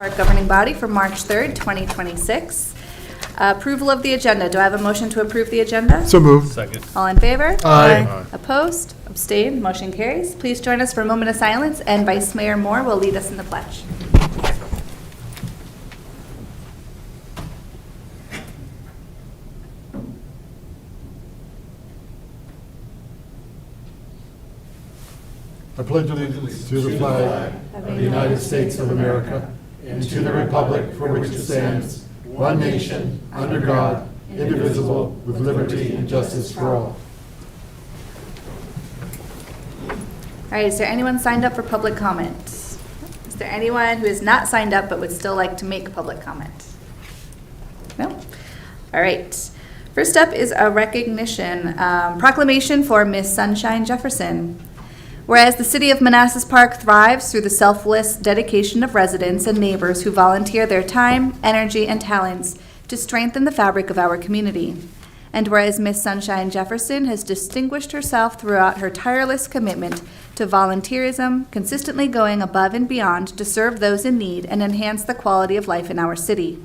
Our governing body for March 3rd, 2026. Approval of the agenda. Do I have a motion to approve the agenda? So moved. Second. All in favor? Aye. Opposed? Abstained? Motion carries. Please join us for a moment of silence, and Vice Mayor Moore will lead us in the pledge. I pledge allegiance to the flag of the United States of America and to the republic for which it stands, one nation, under God, indivisible, with liberty and justice for all. All right, is there anyone signed up for public comment? Is there anyone who is not signed up but would still like to make public comment? No? All right. First up is a recognition, proclamation for Miss Sunshine Jefferson. Whereas the City of Manassas Park thrives through the selfless dedication of residents and neighbors who volunteer their time, energy, and talents to strengthen the fabric of our community. And whereas Miss Sunshine Jefferson has distinguished herself throughout her tireless commitment to volunteerism, consistently going above and beyond to serve those in need and enhance the quality of life in our city.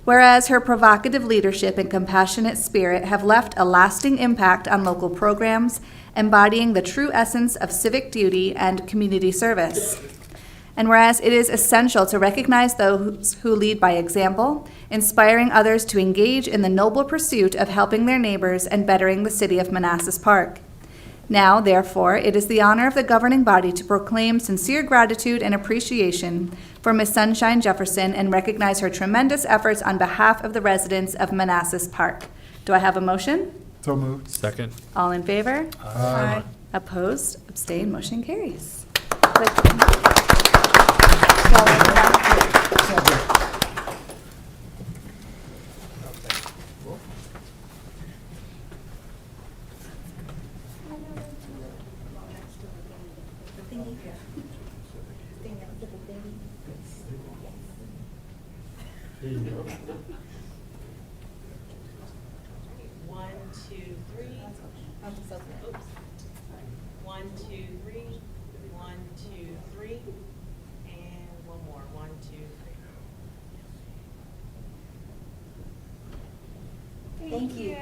Whereas her provocative leadership and compassionate spirit have left a lasting impact on local programs, embodying the true essence of civic duty and community service. And whereas it is essential to recognize those who lead by example, inspiring others to engage in the noble pursuit of helping their neighbors and bettering the city of Manassas Park. Now, therefore, it is the honor of the governing body to proclaim sincere gratitude and appreciation for Miss Sunshine Jefferson and recognize her tremendous efforts on behalf of the residents of Manassas Park. Do I have a motion? So moved. Second. All in favor? Aye. Opposed? Abstained? Motion carries. One, two, three. Oops. 1, 2, 3. 1, 2, 3. And one more. 1, 2, 3. Thank you.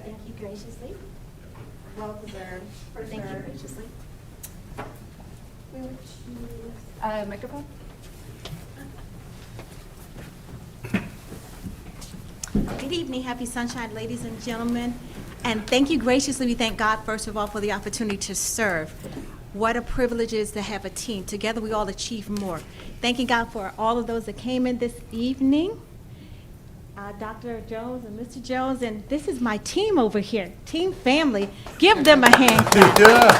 Thank you graciously. Well deserved. Thank you graciously. We would choose Microphone? Good evening, happy sunshine, ladies and gentlemen. And thank you graciously. We thank God, first of all, for the opportunity to serve. What a privilege it is to have a team. Together we all achieve more. Thanking God for all of those that came in this evening. Dr. Jones and Mr. Jones, and this is my team over here, team family. Give them a hand clap.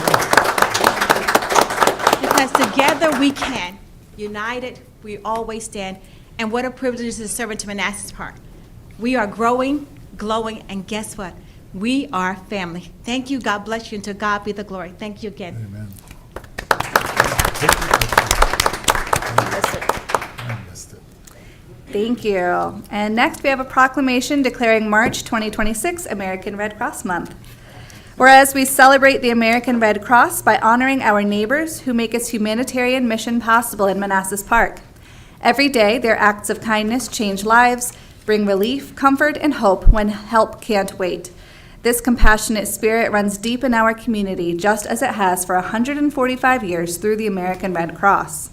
Because together we can. United, we always stand. And what a privilege it is to serve into Manassas Park. We are growing, glowing, and guess what? We are family. Thank you. God bless you, and to God be the glory. Thank you again. Amen. Thank you. And next, we have a proclamation declaring March 2026 American Red Cross Month. Whereas we celebrate the American Red Cross by honoring our neighbors who make its humanitarian mission possible in Manassas Park. Every day, their acts of kindness change lives, bring relief, comfort, and hope when help can't wait. This compassionate spirit runs deep in our community, just as it has for 145 years through the American Red Cross.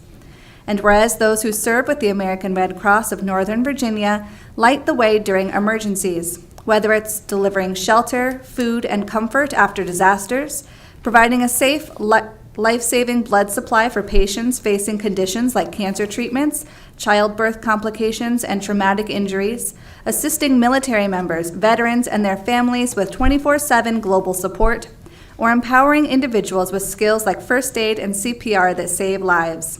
And whereas those who serve with the American Red Cross of Northern Virginia light the way during emergencies, whether it's delivering shelter, food, and comfort after disasters, providing a safe, life-saving blood supply for patients facing conditions like cancer treatments, childbirth complications, and traumatic injuries, assisting military members, veterans, and their families with 24/7 global support, or empowering individuals with skills like first aid and CPR that save lives.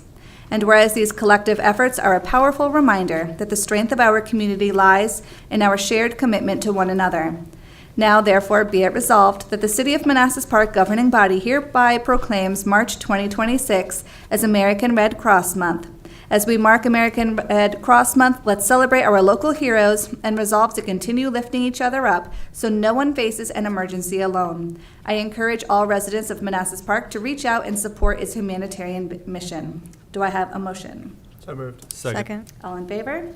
And whereas these collective efforts are a powerful reminder that the strength of our community lies in our shared commitment to one another. Now, therefore, be it resolved that the City of Manassas Park governing body hereby proclaims March 2026 as American Red Cross Month, As we mark American Red Cross Month, let's celebrate our local heroes and resolve to continue lifting each other up so no one faces an emergency alone. I encourage all residents of Manassas Park to reach out and support its humanitarian mission. Do I have a motion? So moved. Second. All in favor?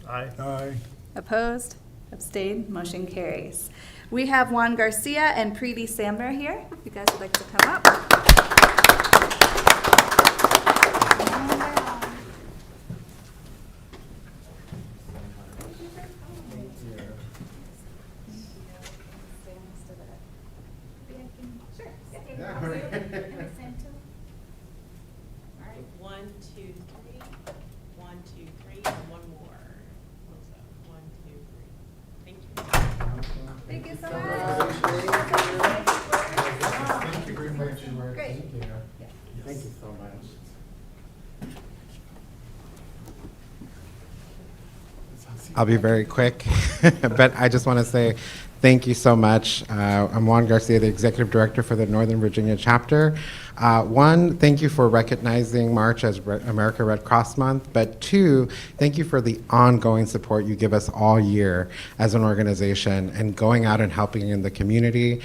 Aye. Aye. Opposed? Abstained? Motion carries. We have Juan Garcia and Preeti Samner here. If you guys would like to come up. All right, 1, 2, 3. 1, 2, 3, and one more. Close up. 1, 2, 3. Thank you. Thank you so much. Thank you very much. Great. Thank you so much. I'll be very quick, but I just want to say thank you so much. I'm Juan Garcia, the Executive Director for the Northern Virginia chapter. One, thank you for recognizing March as America Red Cross Month, but two, thank you for the ongoing support you give us all year as an organization and going out and helping in the community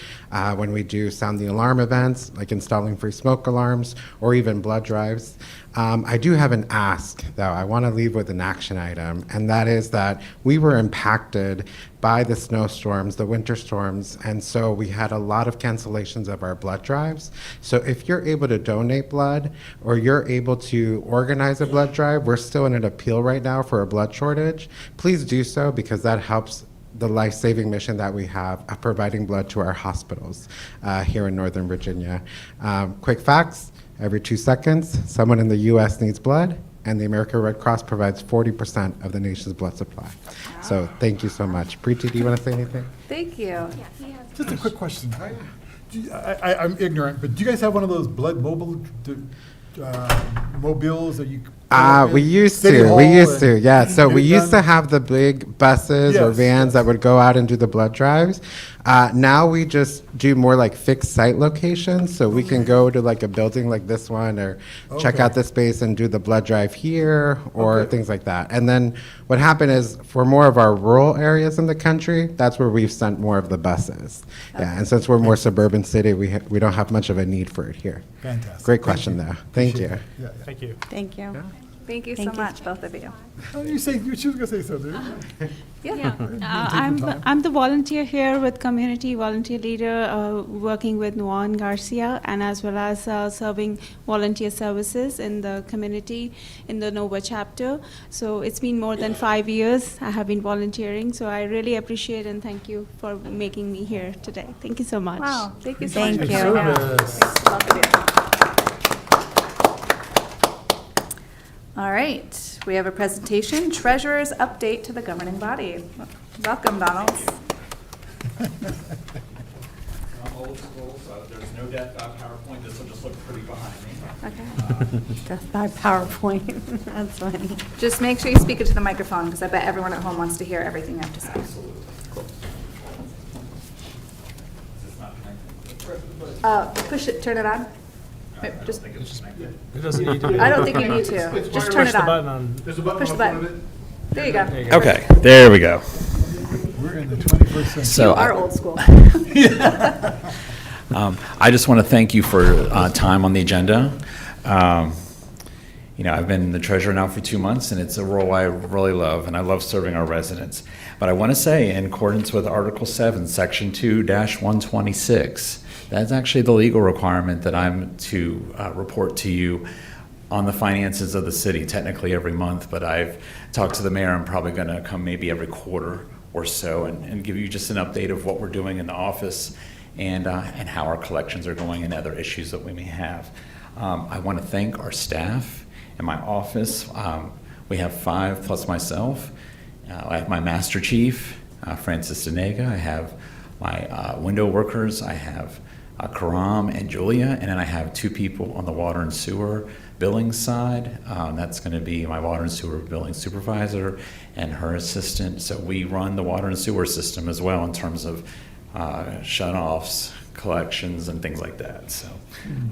when we do sound the alarm events, like installing free smoke alarms or even blood drives. I do have an ask, though. I want to leave with an action item, and that is that we were impacted by the snowstorms, the winter storms, and so we had a lot of cancellations of our blood drives. So if you're able to donate blood or you're able to organize a blood drive, we're still in an appeal right now for a blood shortage. Please do so because that helps the life-saving mission that we have of providing blood to our hospitals here in Northern Virginia. Quick facts. Every 2 seconds, someone in the U.S. needs blood, and the American Red Cross provides 40% of the nation's blood supply. So thank you so much. Preeti, do you want to say anything? Thank you. Just a quick question. I'm ignorant, but do you guys have one of those blood mobiles that you? We used City to. Hall We used and to. Yeah. So get we it used to done? have the big buses or Yes, vans yes. that would go out and do the blood drives. Now we just do more like fixed site locations. So we can go to like a building like this one or check out Okay. this space and do the blood drive here or Okay. things like that. And then what happened is for more of our rural areas in the country, that's where we've sent more of the buses. Yeah. And since we're more suburban city, we don't have much of a need for it here. Fantastic. Great Thank question, you. though. Thank Appreciate you. it. Yeah, yeah. Thank you. Thank you. Thank you so Thank you. much, both of you. Oh, you say she was gonna say something. Yeah. I'm the volunteer here with community volunteer leader, working with Juan Garcia, and as well as serving volunteer services in the community in the Nova chapter. So it's been more than 5 years I have been volunteering. So I really appreciate and thank you for making me here today. Thank you so much. Wow, thank you so Thank much for you. coming out. Service. Thanks to both of you. All right, we have a presentation, Treasurer's Update to the Governing Body. Welcome, Donald. I'm old school, so there's no death by PowerPoint. This will just look pretty behind me. Okay. Death by PowerPoint. That's funny. Just make sure you speak into the microphone, because I bet everyone at home wants to hear everything you have to say. Absolutely. Is this not connected? Push it, turn it on. I Wait, don't just, think it's connected. It doesn't need to. I don't think you need to. Just turn Push it the button on. on. There's a button Push on the the front of button. it. There you go. There you go. Okay, there we go. We're in the 21st century. So You are old school. I just want to thank you for time on the agenda. I've been the treasurer now for 2 months, and it's a role I really love, and I love serving our residents. But I want to say, in accordance with Article 7, Section 2-126, that's actually the legal requirement that I'm to report to you on the finances of the city, technically every month, but I've talked to the mayor. I'm probably going to come maybe every quarter or so and give you just an update of what we're doing in the office and how our collections are going and other issues that we may have. I want to thank our staff in my office. We have 5 plus myself. I have my master chief, Francis Denega. I have my window workers. I have Karam and Julia, and then I have 2 people on the water and sewer billing side. That's going to be my water and sewer billing supervisor and her assistant. So we run the water and sewer system as well in terms of shut-offs, collections and things like that. So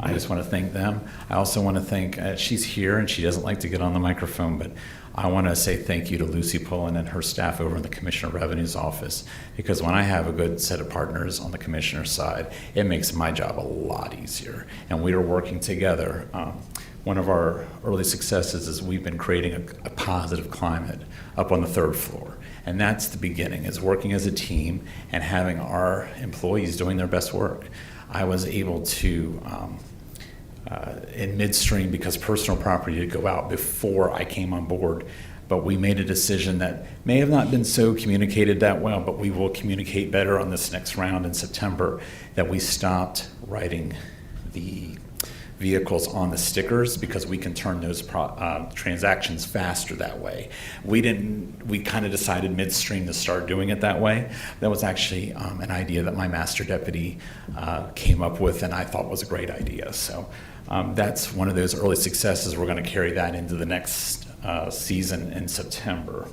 I just want to thank them. I also want to thank, she's here and she doesn't like to get on the microphone, but I want to say thank you to Lucy Pullen and her staff over in the Commissioner of Revenue's office, because when I have a good set of partners on the Commissioner's side, it makes my job a lot easier. And we are working together. One of our early successes is we've been creating a positive climate up on the 3rd floor. And that's the beginning, is working as a team and having our employees doing their best work. I was able to, in midstream, because personal property did go out before I came on board, but we made a decision that may have not been so communicated that well, but we will communicate better on this next round in September, that we stopped writing the vehicles on the stickers, because we can turn those transactions faster that way. We kind of decided midstream to start doing it that way. That was actually an idea that my master deputy came up with, and I thought was a great idea. So that's one of those early successes. We're going to carry that into the next season in September.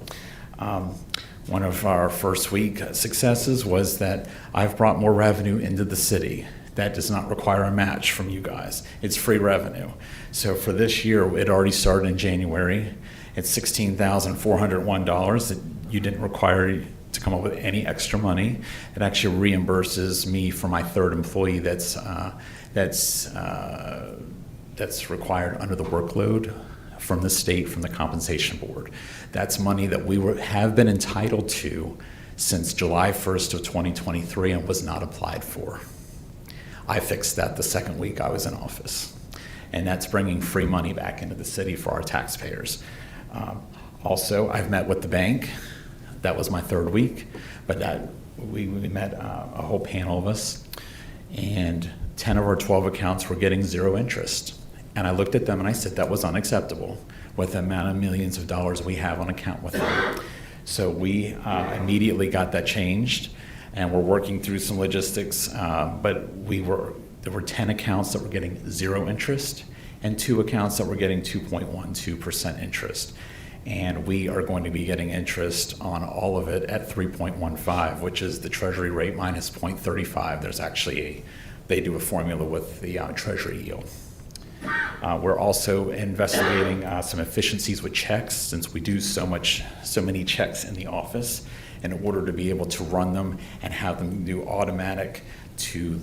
One of our first week successes was that I've brought more revenue into the city. That does not require a match from you guys. It's free revenue. So for this year, it already started in January. It's $16,401 that you didn't require to come up with any extra money. It actually reimburses me for my 3rd employee that's required under the workload from the state, from the compensation board. That's money that we have been entitled to since July 1st of 2023 and was not applied for. I fixed that the 2nd week I was in office. And that's bringing free money back into the city for our taxpayers. Also, I've met with the bank. That was my 3rd week, but we met a whole panel of us, and 10 of our 12 accounts were getting 0 interest. And I looked at them and I said that was unacceptable with the amount of millions of dollars we have on account with them. So we immediately got that changed. And we're working through some logistics, but there were 10 accounts that were getting 0 interest and 2 accounts that were getting 2.12% interest. And we are going to be getting interest on all of it at 3.15, which is the Treasury rate minus 0.35. There's actually they do a formula with the Treasury yield. We're also investigating some efficiencies with checks, since we do so many checks in the office, in order to be able to run them and have them do automatic to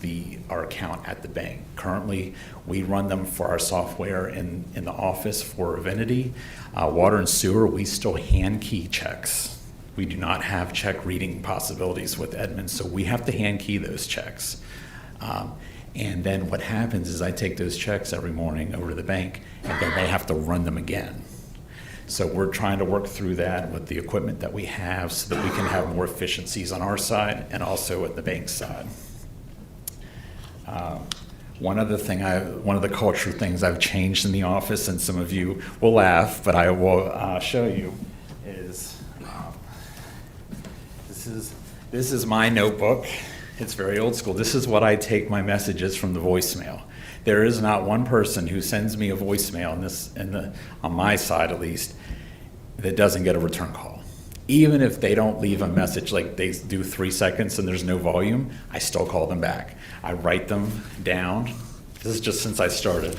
our account at the bank. Currently, we run them for our software in the office for Avinity. Water and sewer, we still hand key checks. We do not have check reading possibilities with Edmunds, so we have to hand key those checks. And then what happens is I take those checks every morning over to the bank, and then they have to run them again. So we're trying to work through that with the equipment that we have so that we can have more efficiencies on our side and also at the bank side. One of the culture things I've changed in the office, and some of you will laugh, but I will show you, is this is my notebook. It's very old school. This is what I take my messages from the voicemail. There is not one person who sends me a voicemail on my side at least, that doesn't get a return call. Even if they don't leave a message, like they do 3 seconds and there's no volume, I still call them back. I write them down. This is just since I started.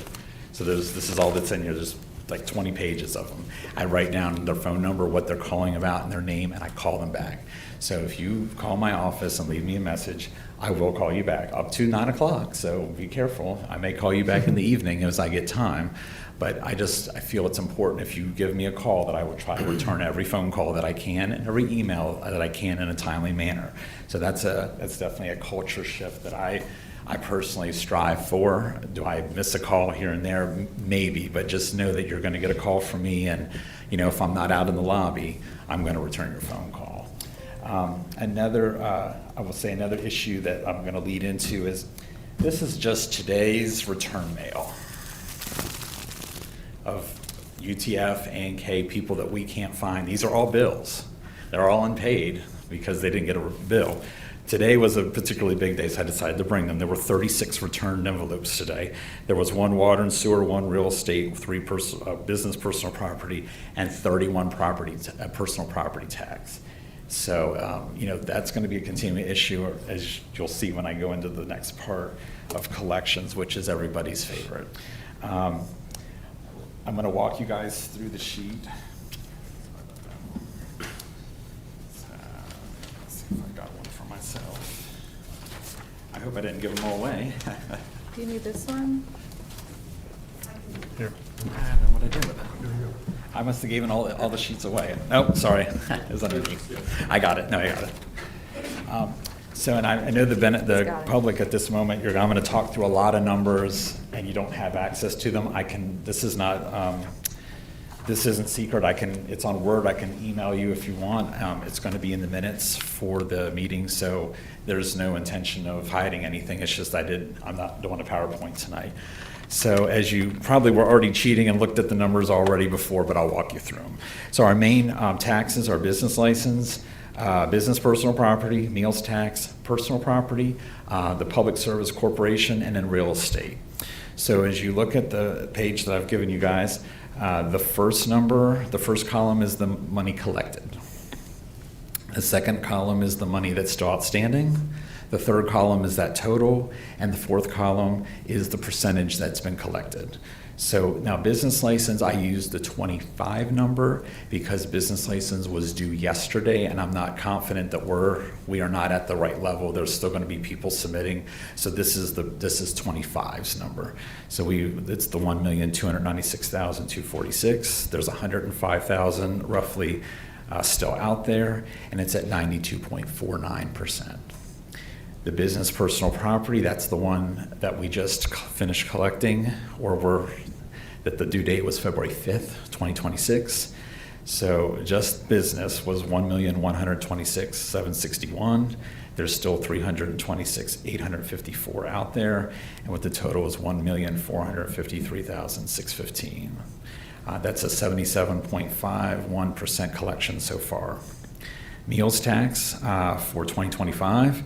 So this is all that's in here. There's like 20 pages of them. I write down their phone number, what they're calling about, and their name, and I call them back. So if you call my office and leave me a message, I will call you back up to 9 o'clock. So be careful. I may call you back in the evening as I get time. But I feel it's important, if you give me a call, that I will try to return every phone call that I can and every email that I can in a timely manner. So that's definitely a culture shift that I personally strive for. Do I miss a call here and there? Maybe, but just know that you're going to get a call from me, and if I'm not out in the lobby, I'm going to return your phone call. I will say another issue that I'm going to lead into is, this is just today's return mail of UTF, A&K, people that we can't find. These are all bills. They're all unpaid because they didn't get a bill. Today was a particularly big day, so I decided to bring them. There were 36 returned envelopes today. There was 1 water and sewer, 1 real estate, 3 business personal property, and 31 personal property tax. So, that's going to be a continuing issue, as you'll see when I go into the next part of collections, which is everybody's favorite. I'm going to walk you guys through the sheet. Let's see if I got one for myself. I hope I didn't give them all away. Do you need this one? Here. I don't know what I did with it. I must have given all the sheets away. Oh, sorry, it was underneath. I got it, no, I got it. And I know Got the it. public at this moment, I'm gonna talk through a lot of numbers, and you don't have access to them. This isn't secret, it's on Word, I can email you if you want. It's gonna be in the minutes for the meeting, so there's no intention of hiding anything. It's just I'm not doing a PowerPoint tonight. So as you probably were already cheating and looked at the numbers already before, but I'll walk you through them. So our main taxes are business license, business personal property, meals tax, personal property, the public service corporation, and then real estate. So as you look at the page that I've given you guys, the first column is the money collected. The second column is the money that's still outstanding. The third column is that total, and the fourth column is the percentage that's been collected. So now business license, I used the 25 number because business license was due yesterday, and I'm not confident that we are not at the right level. There's still going to be people submitting. So this is 25's number. So it's the 1,296,246. There's 105,000 roughly still out there, and it's at 92.49%. The business personal property, that's the one that we just finished collecting, that the due date was February 5th, 2026. So just business was 1,126,761. There's still 326,854 out there, and what the total is 1,453,615. That's a 77.51% collection so far. Meals tax for 2025.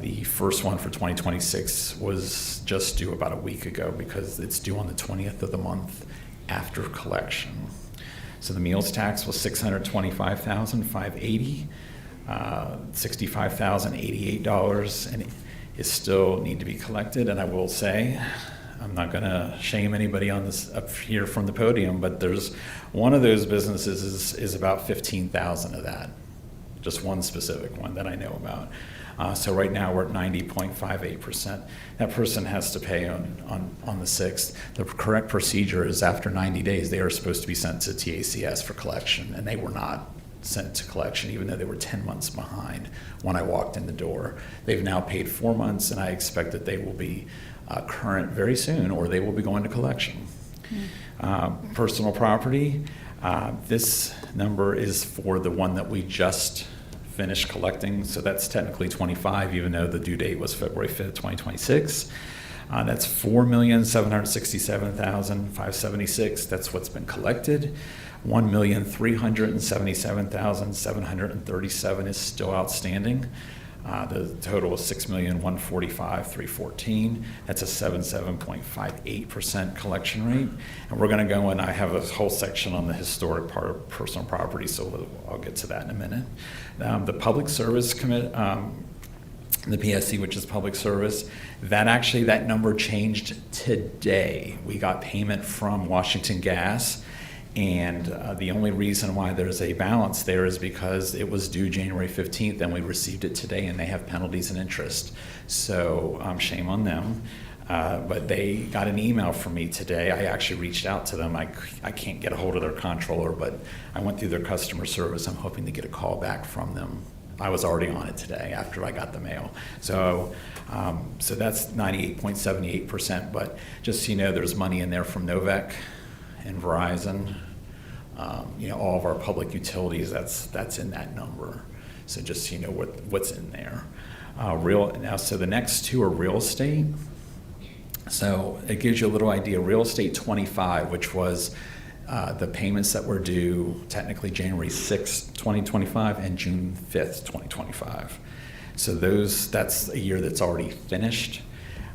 The first one for 2026 was just due about a week ago because it's due on the 20th of the month after collection. So the meals tax was $625,580, $65,088, and it still need to be collected. And I will say, I'm not going to shame anybody on this up here from the podium, but there's one of those businesses is about 15,000 of that, just one specific one that I know about. So right now we're at 90.58%. That person has to pay on the 6th. The correct procedure is after 90 days, they are supposed to be sent to TACS for collection, and they were not sent to collection, even though they were 10 months behind when I walked in the door. They've now paid 4 months, and I expect that they will be current very soon, or they will be going to collection. Personal property, this number is for the one that we just finished collecting, so that's technically 25, even though the due date was February 5th, 2026. That's $4,767,576. That's what's been collected. $1,377,737 is still outstanding. The total is $6,145,314. That's a 77.58% collection rate. And we're going to go, and I have a whole section on the historic part of personal property, so I'll get to that in a minute. The public service commit, the PSC, which is public service, that number changed today. We got payment from Washington Gas. And the only reason why there's a balance there is because it was due January 15th and we received it today, and they have penalties and interest. So shame on them. But they got an email from me today. I actually reached out to them. I can't get a hold of their controller, but I went through their customer service. I'm hoping to get a call back from them. I was already on it today after I got the mail. So that's 98.78%. But just so you know, there's money in there from Novec and Verizon, all of our public utilities, that's in that number. So just so you know what's in there. So the next two are real estate. So it gives you a little idea. Real estate 25, which was the payments that were due technically January 6th, 2025 and June 5th, 2025. So that's a year that's already finished.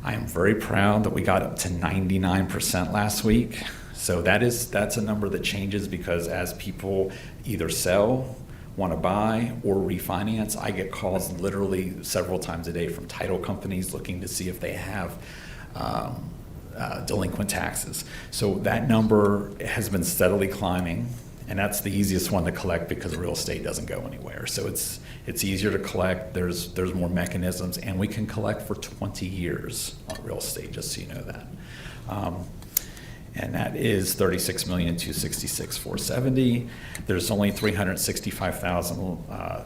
I am very proud that we got up to 99% last week. So that's a number that changes because as people either sell want to buy or refinance. I get calls literally several times a day from title companies looking to see if they have delinquent taxes. So that number has been steadily climbing, and that's the easiest one to collect because real estate doesn't go anywhere. So it's easier to collect, there's more mechanisms, and we can collect for 20 years on real estate, just so you know that. And that is $36,266,470. There's only 365,000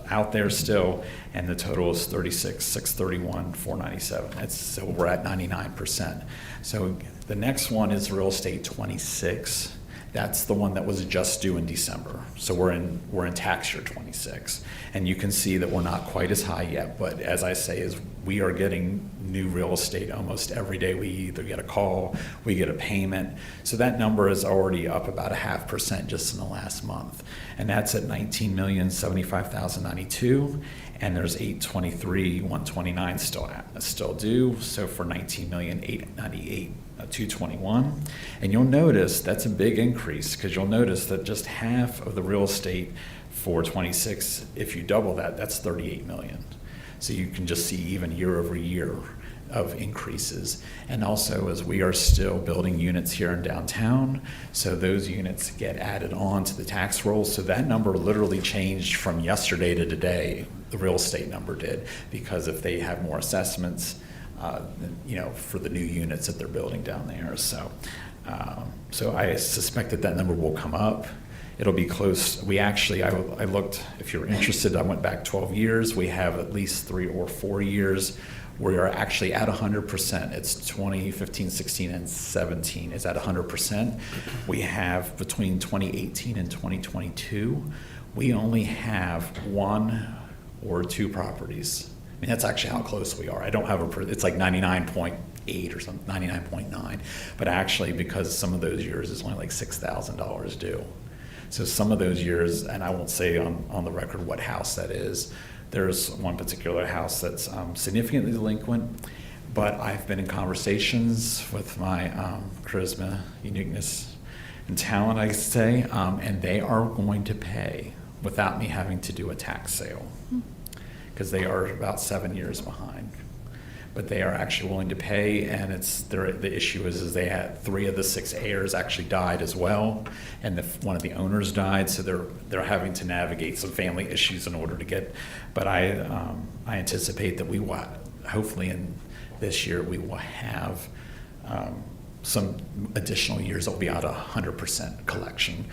out there still, and the total is $36,631,497. So we're at 99%. So the next one is real estate 26. That's the one that was just due in December. So we're in tax year 26. And you can see that we're not quite as high yet, but as I say, is we are getting new real estate almost every day. We either get a call, we get a payment. So that number is already up about 0.5% just in the last month. And that's at $19,075,092. And there's $823,129 still due. So for $19,898,221. And you'll notice that's a big increase, because you'll notice that just half of the real estate for 26, if you double that, that's 38 million. So you can just see even year over year of increases. And also, as we are still building units here in downtown, so those units get added on to the tax roll. So that number literally changed from yesterday to today, the real estate number did, because if they have more assessments, for the new units that they're building down there. So I suspect that number will come up. It'll be close. We actually, I looked, if you're interested, I went back 12 years. We have at least 3 or 4 years where we are actually at 100%. It's 2015, 16, and 17 is at 100%. We have between 2018 and 2022, we only have 1 or 2 properties. I mean, that's actually how close we are. I don't have it's like 99.8 or something, 99.9. But actually, because some of those years is only like $6,000 due. So some of those years, and I won't say on the record what house that is, there's one particular house that's significantly delinquent, but I've been in conversations with my charisma, uniqueness, and talent, I say, and they are going to pay without me having to do a tax sale, because they are about 7 years behind. But they are actually willing to pay, and the issue is they had 3 of the 6 heirs actually died as well, and one of the owners died, so they're having to navigate some family issues in order to get. But I anticipate that we will, hopefully in this year, we will have some additional years that will be at 100% collection.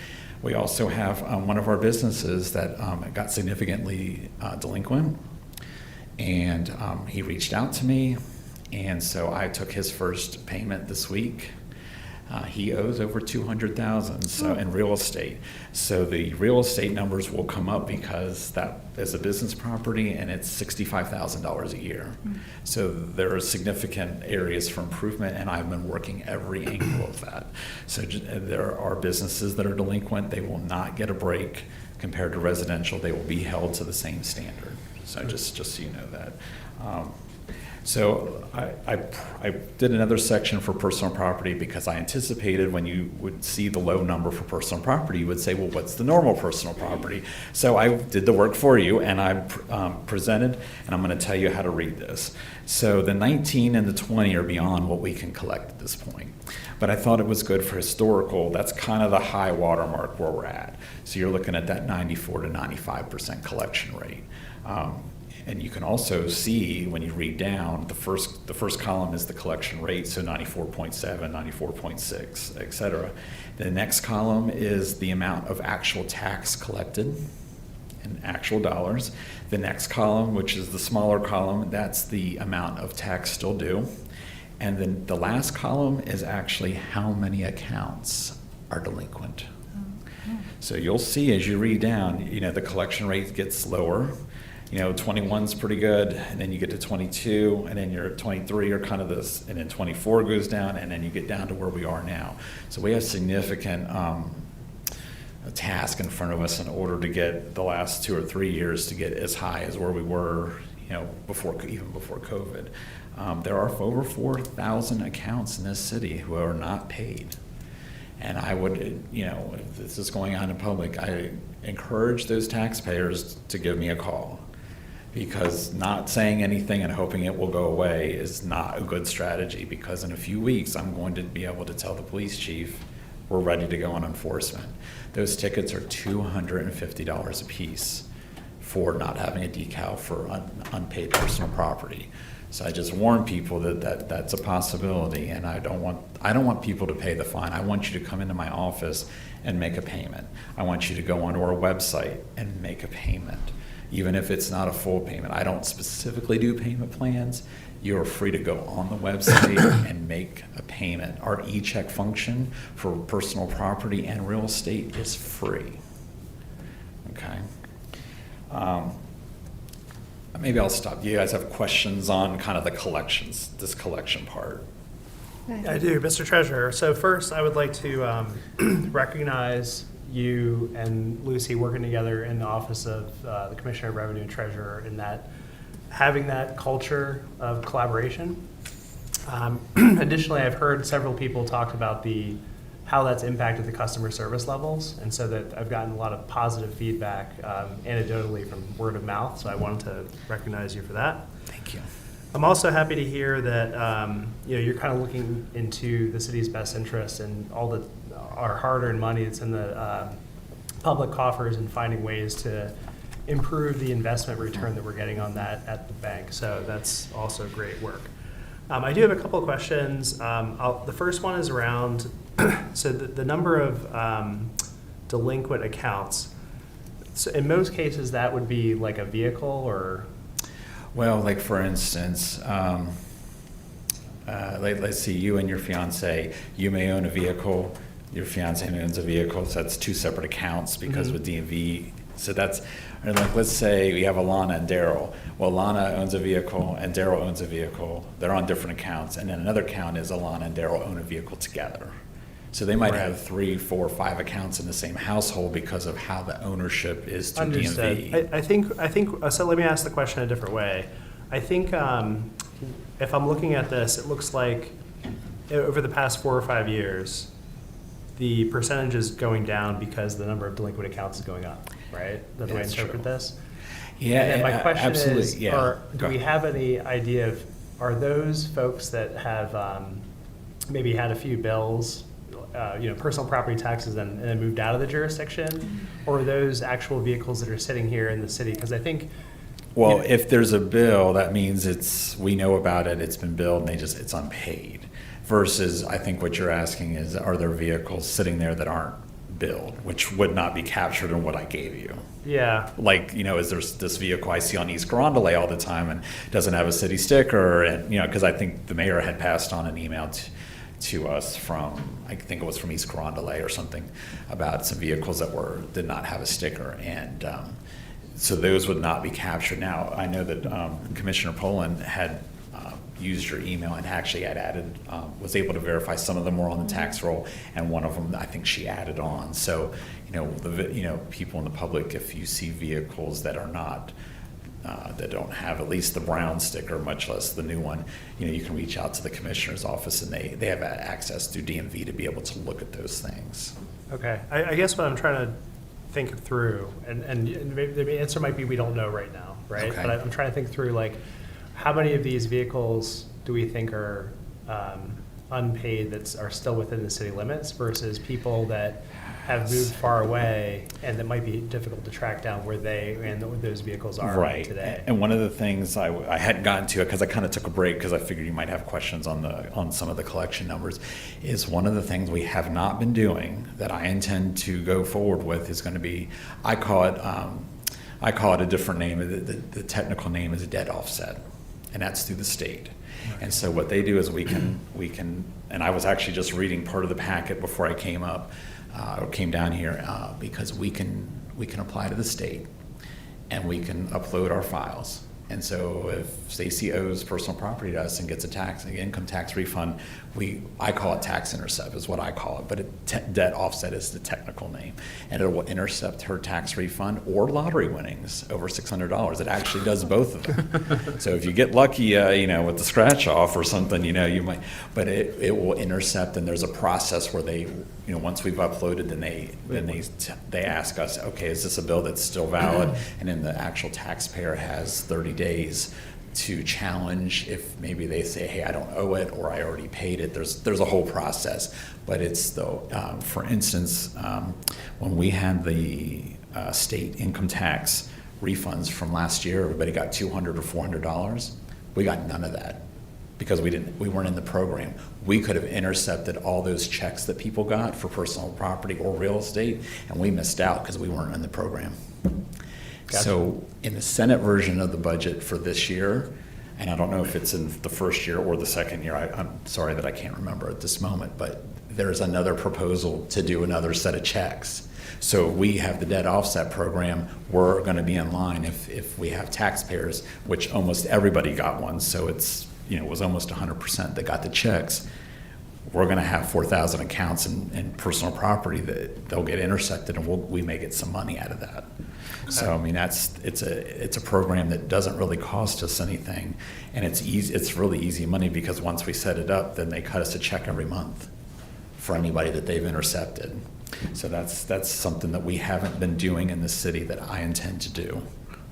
We also have one of our businesses that got significantly delinquent. And he reached out to me, and so I took his first payment this week. He owes over $200,000 in real estate. So the real estate numbers will come up because that is a business property, and it's $65,000 a year. So there are significant areas for improvement, and I've been working every angle of that. So there are businesses that are delinquent. They will not get a break compared to residential. They will be held to the same standard. So just so you know that. So I did another section for personal property because I anticipated when you would see the low number for personal property, you would say, well, what's the normal personal property? So I did the work for you, and I presented, and I'm going to tell you how to read this. So the 19 and the 20 are beyond what we can collect at this point. But I thought it was good for historical. That's kind of the high watermark where we're at. So you're looking at that 94 to 95% collection rate. And you can also see when you read down, the first column is the collection rate, so 94.7, 94.6, et cetera. The next column is the amount of actual tax collected in actual dollars. The next column, which is the smaller column, that's the amount of tax still due. And then the last column is actually how many accounts are delinquent. So you'll see as you read down, the collection rate gets lower. 21's pretty good, and then you get to 22, and then you're at 23 or kind of this, and then 24 goes down, and then you get down to where we are now. So we have significant task in front of us in order to get the last 2 or 3 years to get as high as where we were, before COVID. There are over 4,000 accounts in this city who are not paid. And I would, if this is going on in public, I encourage those taxpayers to give me a call. Because not saying anything and hoping it will go away is not a good strategy, because in a few weeks, I'm going to be able to tell the police chief, we're ready to go on enforcement. Those tickets are $250 a piece for not having a decal for unpaid personal property. So I just warn people that that's a possibility, and I don't want people to pay the fine. I want you to come into my office and make a payment. I want you to go onto our website and make a payment, even if it's not a full payment. I don't specifically do payment plans. You're free to go on the website and make a payment. Our e-check function for personal property and real estate is free. Okay. Maybe I'll stop. You guys have questions on kind of the collections, this collection part? I do, Mr. Treasurer. So first, I would like to recognize you and Lucy working together in the Office of the Commissioner of Revenue and Treasurer, in that having that culture of collaboration. Additionally, I've heard several people talk about how that's impacted the customer service levels, and so that I've gotten a lot of positive feedback anecdotally from word of mouth, so I wanted to recognize you for that. Thank you. I'm also happy to hear that you're kind of looking into the city's best interests and all our hard-earned money that's in the public coffers, and finding ways to improve the investment return that we're getting on that at the bank. So that's also great work. I do have a couple of questions. The first one is around so the number of delinquent accounts. So in most cases, that would be like a vehicle, or? Well, like for instance, let's see, you and your fiance, you may own a vehicle, your fiance owns a vehicle, so that's two separate accounts, because with DMV, so that's, or like, let's say we have Alana and Daryl. Well, Alana owns a vehicle and Daryl owns a vehicle. They're on different accounts, and then another account is Alana and Daryl own a vehicle together. So they might have 3, 4, 5 accounts in the same household because of how the ownership is to Understood. DMV. I think. So let me ask the question a different way. I think if I'm looking at this, it looks like over the past 4 or 5 years, the percentage is going down because the number of delinquent accounts is going up, right? That's the way I interpret true. this. Yeah, And my question absolutely. is, Yeah. do we have any idea of, are those folks that have maybe had a few bills, personal property taxes, and then moved out of the jurisdiction, or are those actual vehicles that are sitting here in the city? Because I think. Well, if there's a bill, that means we know about it, it's been billed, and it's unpaid. Versus, I think what you're asking is, are there vehicles sitting there that aren't billed, which would not be captured in what I gave you? Yeah. Like, is there this vehicle I see on East Carondelet all the time and doesn't have a city sticker? And, because I think the mayor had passed on an email to us from, I think it was from East Carondelet or something, about some vehicles that did not have a sticker. And so those would not be captured. Now, I know that Commissioner Poland had used your email and actually had added, was able to verify some of them were on the tax roll, and one of them I think she added on. So, people in the public, if you see vehicles that are not, that don't have at least the brown sticker, much less the new one, you can reach out to the commissioner's office, and they have access through DMV to be able to look at those things. Okay. I guess what I'm trying to think through, and maybe the answer might be we don't know right now, right? Okay. But I'm trying to think through, like, how many of these vehicles do we think are unpaid that are still within the city limits versus people that have moved far away and that might be difficult to track down where those vehicles are Right. today? And one of the things I hadn't gotten to it because I kind of took a break because I figured you might have questions on some of the collection numbers, is one of the things we have not been doing that I intend to go forward with is going to be, I call it a different name. The technical name is a debt offset, and that's through the state. And so what they do is we can, and I was actually just reading part of the packet before I came down here, because we can apply to the state and we can upload our files. And so if Stacy owes personal property to us and gets an income tax refund, I call it tax intercept is what I call it, but debt offset is the technical name. And it will intercept her tax refund or lottery winnings over $600. It actually does both of them. So if you get lucky, with the scratch off or something, you might, but it will intercept, and there's a process where they, once we've uploaded, then they ask us, okay, is this a bill that's still valid? And then the actual taxpayer has 30 days to challenge if maybe they say, hey, I don't owe it, or I already paid it. There's a whole process, but it's for instance, when we had the state income tax refunds from last year, everybody got $200 or $400. We got none of that because we weren't in the program. We could have intercepted all those checks that people got for personal property or real estate, and we missed out because we weren't in the program. Gotcha. So in the Senate version of the budget for this year, and I don't know if it's in the first year or the second year, I'm sorry that I can't remember at this moment, but there's another proposal to do another set of checks. So we have the debt offset program. We're going to be in line if we have taxpayers, which almost everybody got one. So it's, it was almost 100% that got the checks. We're going to have 4,000 accounts in personal property that they'll get intersected, and we may get some money out of that. Okay. So I mean, it's a program that doesn't really cost us anything, and it's easy. It's really easy money because once we set it up, then they cut us a check every month for anybody that they've intercepted. So that's something that we haven't been doing in the city that I intend to do.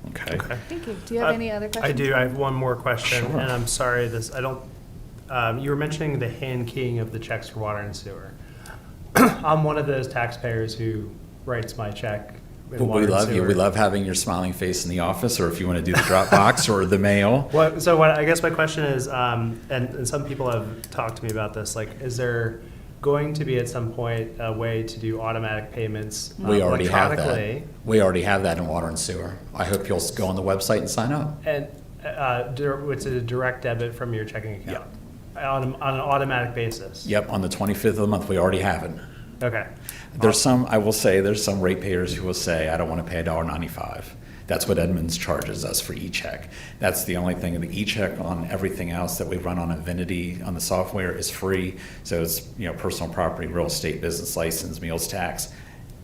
Okay. Thank you. Do you have any other questions? I do. I have one more question, Sure. and I'm sorry. You were mentioning the hand keying of the checks for water and sewer. I'm one of those taxpayers who writes my check. But we love you. We love having your smiling face in the office, or if you want to do the Dropbox or the mail. I guess my question is, and some people have talked to me about this, like, is there going to be at some point a way to do automatic payments we already have that. electronically? We already have that in water and sewer. I hope you'll go on the website and sign up. And it's a direct debit from your checking account on an automatic basis? Yep, on the 25th of the month, we already have it. Okay. There's some ratepayers who will say, I don't want to pay $1.95. That's what Edmunds charges us for e-check. That's the only thing. The e-check on everything else that we run on Infinity on the software is free. So it's personal property, real estate, business license, meals tax.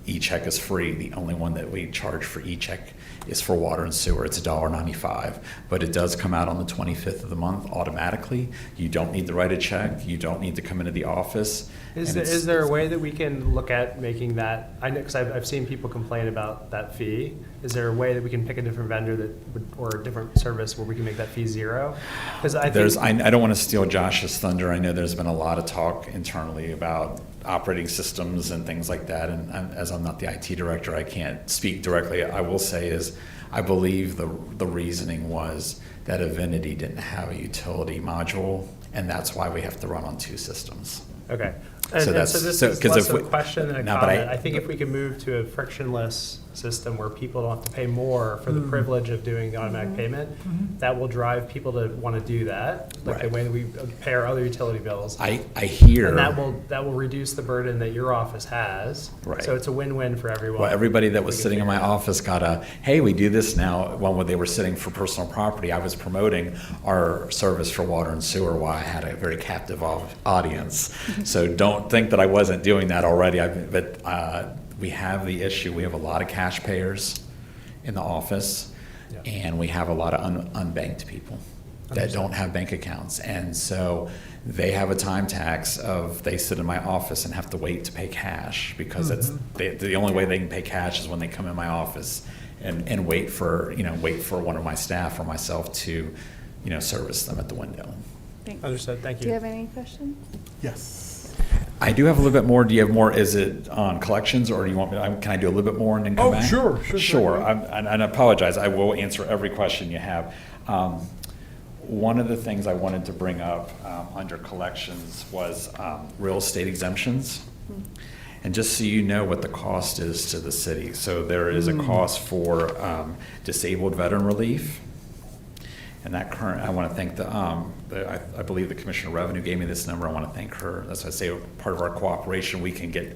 E-check is free. The only one that we charge for e-check is for water and sewer. It's $1.95, but it does come out on the 25th of the month automatically. You don't need to write a check. You don't need to come into the office. Is there a way that we can look at making that? I know, because I've seen people complain about that fee. Is there a way that we can pick a different vendor or a different service where we can make that fee zero? Because I don't want to steal Josh's thunder. I know there's been a lot of talk internally about operating systems and things like that. And as I'm not the IT director, I can't speak directly. I will say is I believe the reasoning was that Infinity didn't have a utility module, and that's why we have to run on two systems. Okay. So this is less of a question than a comment. I think if we can move to a frictionless system where people don't have to pay more for the privilege of doing the automatic payment, that will drive people to want to do that, like the way that we pay our other utility bills. I hear. And that will reduce the burden that your office has. Right. So it's a win-win for everyone. Well, everybody that was sitting in my office got hey, we do this now. When they were sitting for personal property, I was promoting our service for water and sewer while I had a very captive audience. So don't think that I wasn't doing that already. But we have the issue. We have a lot of cash payers in the office, and we have a lot of unbanked people that don't have bank accounts. And so they have a time tax of they sit in my office and have to wait to pay cash because the only way they can pay cash is when they come in my office and wait for one of my staff or myself to service them at the window. Thanks. Understood. Thank you. Do you have any questions? Yes. I do have a little bit more. Do you have more? Is it on collections, or do you want me? Can I do a little bit more and then come back? Sure. And I apologize. I will answer every question you have. One of the things I wanted to bring up under collections was real estate exemptions. And just so you know what the cost is to the city. So there is a cost for disabled veteran relief. And I want to thank I believe the Commissioner of Revenue gave me this number. I want to thank her. As I say, part of our cooperation, we can get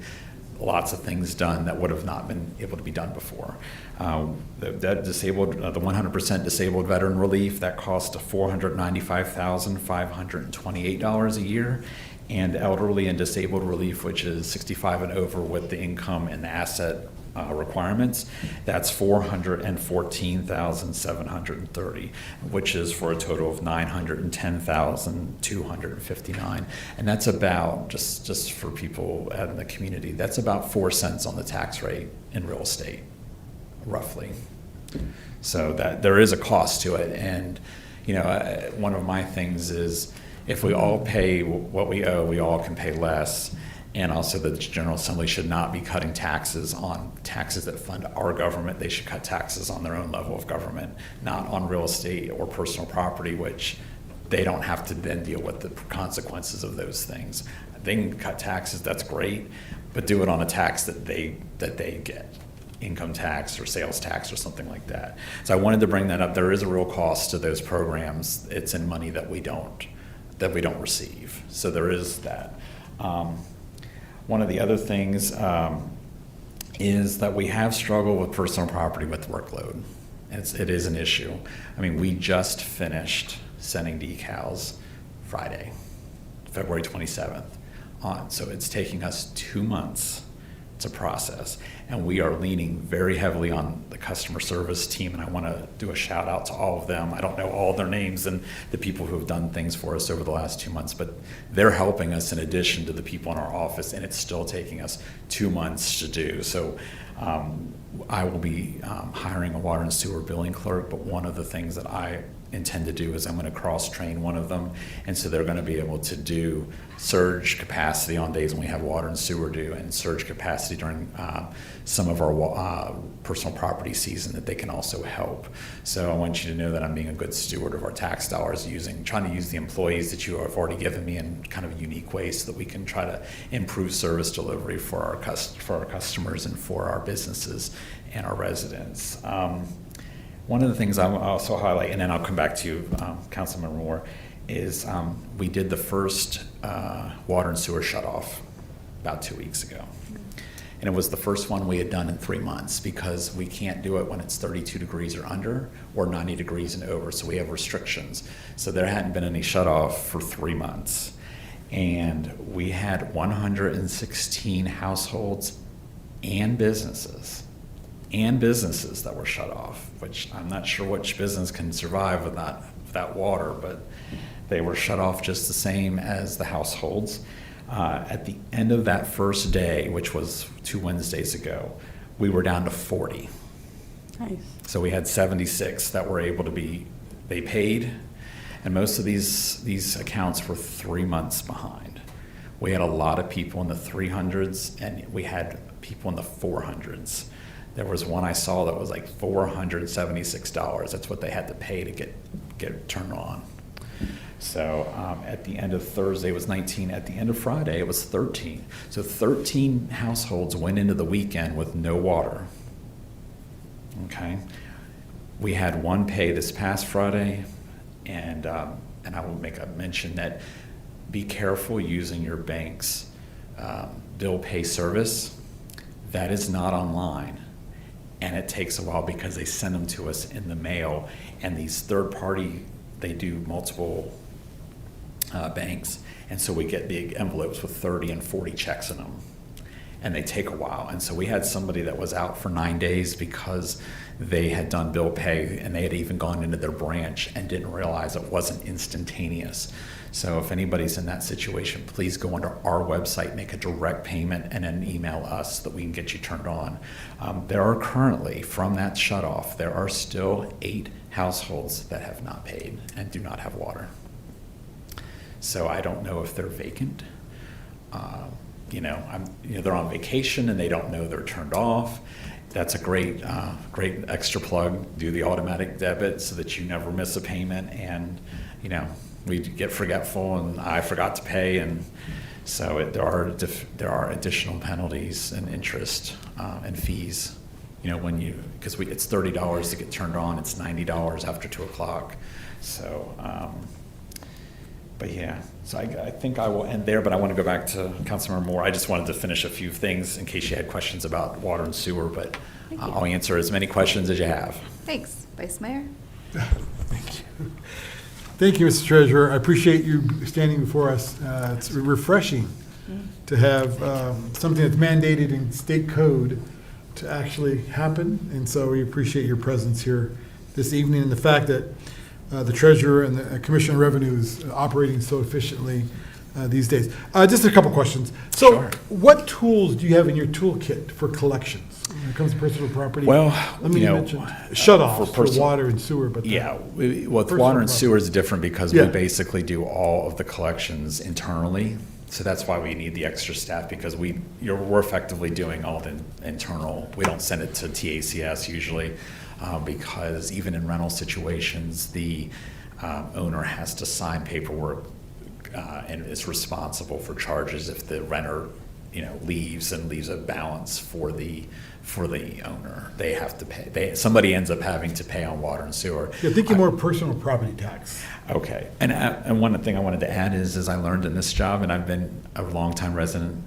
lots of things done that would have not been able to be done before. The 100% disabled veteran relief, that cost $495,528 a year. and elderly and disabled relief, which is 65 and over with the income and the asset requirements, that's $414,730, which is for a total of $910,259, and that's about, just for people out in the community, that's about 4 cents on the tax rate in real estate, roughly. So that there is a cost to it, and one of my things is if we all pay what we owe, we all can pay less. And also the General Assembly should not be cutting taxes on taxes that fund our government. They should cut taxes on their own level of government, not on real estate or personal property, which they don't have to then deal with the consequences of those things. They can cut taxes, that's great, but do it on a tax that they get, income tax or sales tax or something like that. So I wanted to bring that up. There is a real cost to those programs. It's in money that we don't receive. So there is that. One of the other things is that we have struggled with personal property with workload. It is an issue. I mean, we just finished sending decals Friday, February 27th on. So it's taking us 2 months to process. And we are leaning very heavily on the customer service team, and I want to do a shout out to all of them. I don't know all their names and the people who have done things for us over the last 2 months, but they're helping us in addition to the people in our office, and it's still taking us 2 months to do. So I will be hiring a water and sewer billing clerk, but one of the things that I intend to do is I'm going to cross-train one of them, and so they're going to be able to do surge capacity on days when we have water and sewer due, and surge capacity during some of our personal property season that they can also help. So I want you to know that I'm being a good steward of our tax dollars, trying to use the employees that you have already given me in kind of unique ways so that we can try to improve service delivery for our customers and for our businesses and our residents. One of the things I'll also highlight, and then I'll come back to you, Councilmember Moore, is we did the first water and sewer shutoff about 2 weeks ago. And it was the first one we had done in 3 months because we can't do it when it's 32 degrees or under or 90 degrees and over, so we have restrictions. So there hadn't been any shutoff for 3 months. And we had 116 households and businesses that were shut off, which I'm not sure which business can survive without water, but they were shut off just the same as the households. At the end of that first day, which was 2 Wednesdays ago, we were down to 40. Nice. So we had 76 that were able to they paid, and most of these accounts were 3 months behind. We had a lot of people in the 300s, and we had people in the 400s. There was one I saw that was like $476. That's what they had to pay to get it turned on. So at the end of Thursday it was 19. At the end of Friday it was 13. So 13 households went into the weekend with no water. Okay. We had one pay this past Friday, and I will make a mention that be careful using your bank's bill pay service. That is not online. And it takes a while because they send them to us in the mail, and these third party, they do multiple banks, and so we get big envelopes with 30 and 40 checks in them, and they take a while. And so we had somebody that was out for 9 days because they had done bill pay, and they had even gone into their branch and didn't realize it wasn't instantaneous. So if anybody's in that situation, please go onto our website, make a direct payment, and then email us so that we can get you turned on. There are currently, from that shutoff, there are still 8 households that have not paid and do not have water. So I don't know if they're vacant. They're on vacation and they don't know they're turned off. That's a great extra plug. Do the automatic debit so that you never miss a payment, and we get forgetful and I forgot to pay, and so there are additional penalties and interest and fees. Because it's $30 to get turned on, it's $90 after 2 o'clock. So, but yeah, so I think I will end there, but I want to go back to Councilmember Moore. I just wanted to finish a few things in case you had questions about water and sewer, but I'll answer as many questions as you have. Thanks. Vice Mayor? Thank you. Thank you, Mr. Treasurer. I appreciate you standing before us. It's refreshing to have something that's mandated in state code to actually happen, and so we appreciate your presence here this evening and the fact that the Treasurer and the Commissioner of Revenue is operating so efficiently these days. Just a couple questions. So Sure. what tools do you have in your toolkit for collections when it comes to personal property? Well, I mean, you know, mentioned shutoffs for for personal- water and sewer, but Yeah, with personal water and property. sewer is different because Yeah. we basically do all of the collections internally. So that's why we need the extra staff, because we're effectively doing all the internal. We don't send it to TACS usually, because even in rental situations, the owner has to sign paperwork and is responsible for charges if the renter, leaves and leaves a balance for the owner. They have to pay. Somebody ends up having to pay on water and sewer. Yeah, thinking more personal property tax. Okay, and one thing I wanted to add is I learned in this job, and I've been a longtime resident,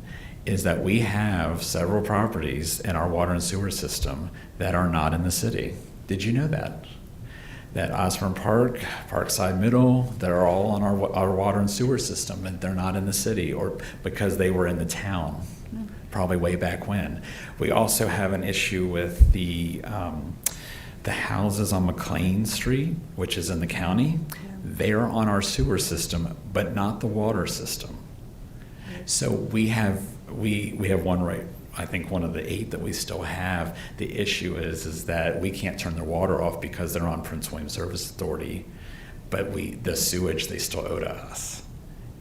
is that we have several properties in our water and sewer system that are not in the city. Did you know that? That Osborne Park, Parkside Middle, they're all on our water and sewer system, and they're not in the city, or because they were in the town, probably way back when. We also have an issue with the houses on McLean Street, which is in the county. They're on our sewer system, but not the water system. So we have one right. I think one of the 8 that we still have. The issue is that we can't turn their water off because they're on Prince William Service Authority, but the sewage they still owe to us,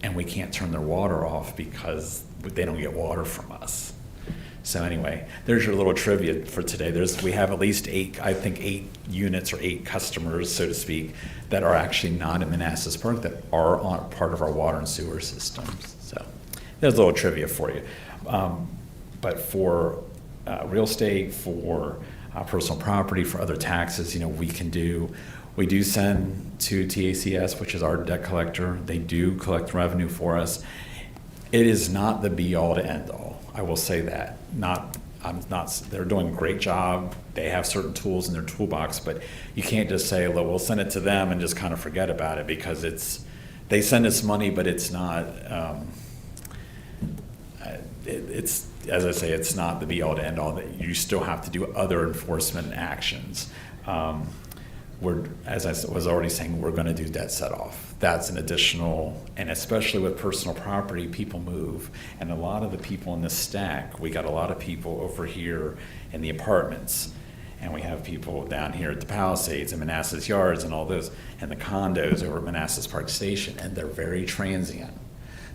and we can't turn their water off because they don't get water from us. So anyway, there's your little trivia for today. We have at least 8 units or 8 customers, so to speak, that are actually not in Manassas Park that are on part of our water and sewer systems. So there's a little trivia for you. But for real estate, for personal property, for other taxes, we do send to TACS, which is our debt collector. They do collect revenue for us. It is not the be-all to end-all. I will say that. They're doing a great job. They have certain tools in their toolbox, but you can't just say, well, we'll send it to them and just kind of forget about it, because they send us money, but it's not. It's, as I say, it's not the be-all to end-all. That you still have to do other enforcement actions. As I was already saying, we're going to do debt set-off. That's an additional, and especially with personal property, people move. And a lot of the people in this stack, we got a lot of people over here in the apartments, and we have people down here at the Palisades and Manassas Yards and all those, and the condos over at Manassas Park Station, and they're very transient.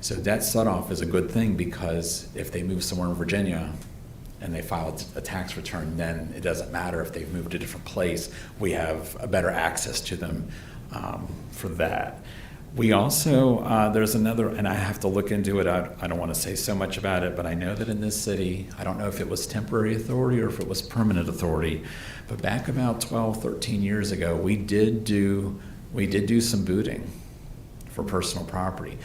So debt set-off is a good thing, because if they move somewhere in Virginia and they file a tax return, then it doesn't matter if they've moved to a different place. We have a better access to them for that. We also, there's another, and I have to look into it. I don't want to say so much about it, but I know that in this city, I don't know if it was temporary authority or if it was permanent authority, but back about 12, 13 years ago, we did do some booting for personal property.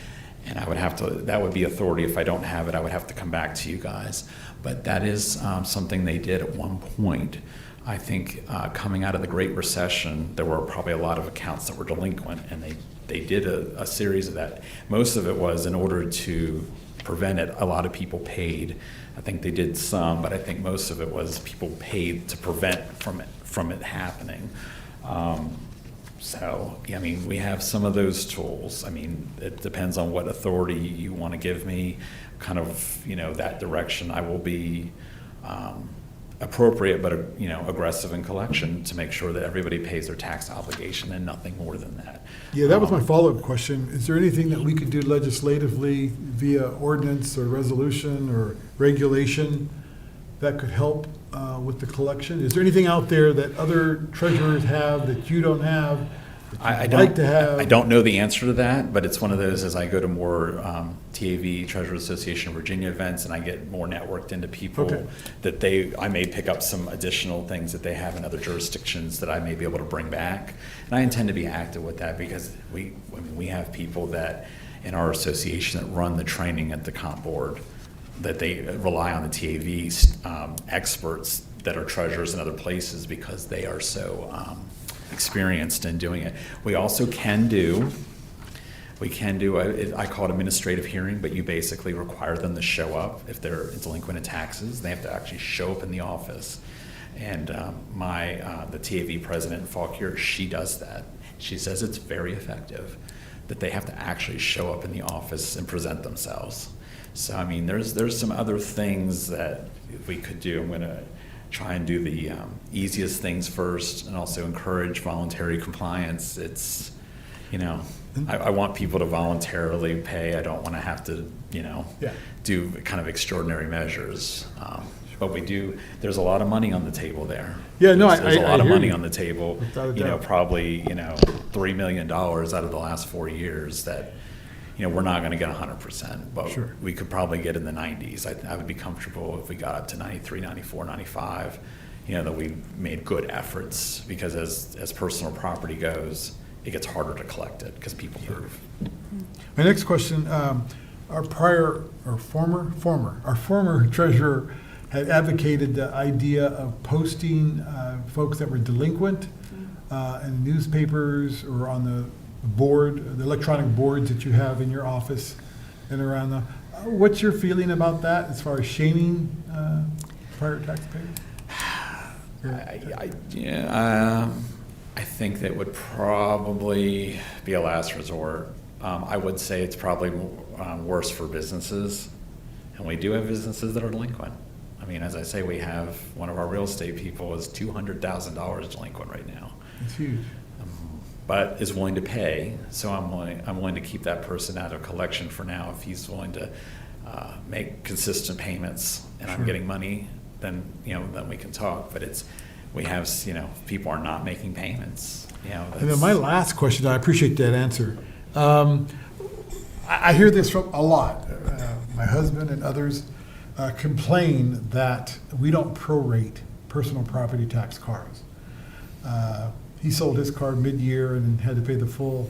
And that would be authority. If I don't have it, I would have to come back to you guys. But that is something they did at one point. I think coming out of the Great Recession, there were probably a lot of accounts that were delinquent, and they did a series of that. Most of it was in order to prevent it. A lot of people paid. I think they did some, but I think most of it was people paid to prevent from it happening. So, we have some of those tools. It depends on what authority you want to give me, kind of, that direction. I will be appropriate, but, aggressive in collection to make sure that everybody pays their tax obligation and nothing more than that. Yeah, that was my follow-up question. Is there anything that we could do legislatively via ordinance or resolution or regulation that could help with the collection? Is there anything out there that other treasurers have that you don't have, that you'd like to have? I don't know the answer to that, but it's one of those, as I go to more TAV, Treasurers Association of Virginia events, and I get more networked into people, Okay. that I may pick up some additional things that they have in other jurisdictions that I may be able to bring back. And I intend to be active with that, because we have people that in our association that run the training at the comp board, that they rely on the TAV experts that are treasurers in other places, because they are so experienced in doing it. We also can do, I call it administrative hearing, but you basically require them to show up. If they're delinquent in taxes, they have to actually show up in the office. And the TAV president, Falkier, she does that. She says it's very effective, that they have to actually show up in the office and present themselves. So, I mean, there's some other things that we could do. I'm going to try and do the easiest things first and also encourage voluntary compliance. It's, I want people to voluntarily pay. I don't want to have to, do kind of extraordinary measures. But there's a lot of money on the table there. Yeah, no, There's a lot I of hear money you. on the table, Without a doubt. probably, $3 million out of the last 4 years that, we're not going to get 100%, but Sure. we could probably get in the 90s. I would be comfortable if we got up to 93, 94, 95, that we made good efforts, because as personal property goes, it gets harder to collect it because people move. My next question, our former treasurer had advocated the idea of posting folks that were delinquent in newspapers or on the board, the electronic boards that you have in your office and around the. What's your feeling about that as far as shaming prior taxpayers? I think that would probably be a last resort. I would say it's probably worse for businesses, and we do have businesses that are delinquent. I mean, as I say, we have one of our real estate people is $200,000 delinquent right now, It's huge. but is willing to pay. So I'm willing to keep that person out of collection for now. If he's willing to make consistent payments and I'm Sure. getting money, then we can talk. But we have people are not making payments. And then my last question, I appreciate that answer. I hear this from a lot. My husband and others complain that we don't prorate personal property tax cars. He sold his car mid-year and had to pay the full